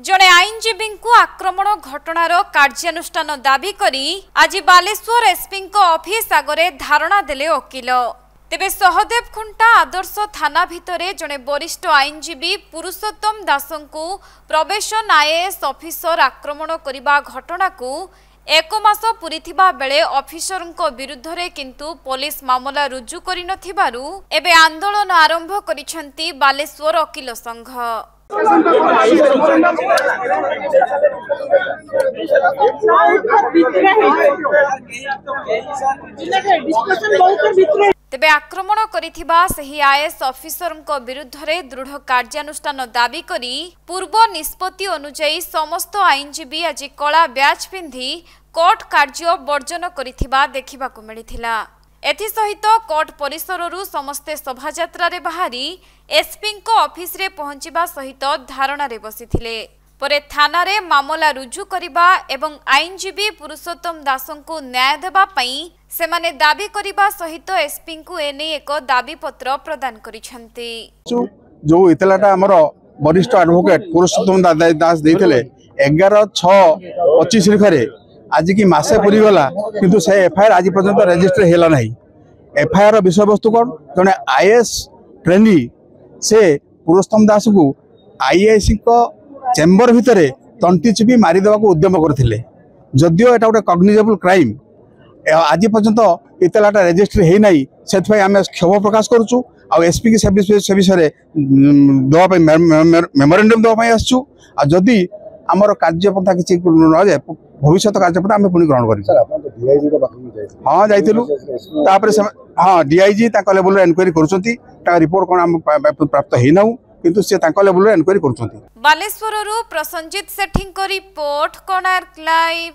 जड़े आईनजीवी को आक्रमण घटनार कार्यानुष्ठान दाबी करी आज बालेश्वर एसपी ऑफिस आगरे धारणा देले वकिल। तेबे सहदेव खुंटा आदर्श थाना भितरे जड़े वरिष्ठ आईनजीवी पुरुषोत्तम दास को प्रोबेशन आईएएस ऑफिसर आक्रमण करने घटना को 1 मास पूरी बेले ऑफिसर विरुद्ध रे किंतु पुलिस मामला रुजु करि नथिबारु एबे आंदोलन आरंभ करिसेंती बालेश्वर वकील संघ। तेबे आक्रमण करिथिबा सही आईएएस ऑफिसर विरुद्ध रे दृढ़ कार्यानुष्ठान दाबी करी पूर्व निष्पत्ति अनुसार समस्त आईनजीवी आज कला ब्याज पिंधि कोर्ट कार्य वर्जन करिथिबा देखिबाकु मिलिथिला। एथिसहित कोर्ट परिसररू समस्ते शोभायात्रा रे बाहरी एसपी ऑफिस रे पहुंचीबा सहित धारणा रे बसिथिले। परे थाना रे मामला रुजु करिबा एवं आईनजीवी पुरुषोत्तम दास को न्याय देबा पई सेमाने दाबी करिबा सहित एसपी को एने एक दाबी पत्र प्रदान करिसेंती। जो इतलाटा हमर वरिष्ठ एडवोकेट पुरुषोत्तम दास देथिले 11/6/25 लिखरे आज की मासे पूरी गला किंतु से एफआईआर आज पर्यंत रजिस्टर हेला नहीं। एफआईआर विषय वस्तु कौन जने आईएएस ट्रेनी से पुरुषोत्तम दास को आईएएस को चेम्बर भितर तंटी चिपी मारी देवा उद्यम करथिले। जदियो एटा गोटे कग्निजेबल क्राइम आज पर्यंत इतलाटा रजिस्टर हे नहीं से आम क्षोभ प्रकाश करुचु आ एसपी की से विषय दवाई मेमोरेंडम दवाई आसचु आ जदि आमर कार्यपंथा किसी न जाए भविष्य कार्यपंथा आम पुणी ग्रहण कर। हाँ जाइलु हाँ डीआईजी लेवल एनक्वायरी कर रिपोर्ट कौन आम प्राप्त होना किंतु से लेवल एनक्वायरी कर। बालेश्वर प्रसंजित सेठी रिपोर्ट कोणार्क लाइव।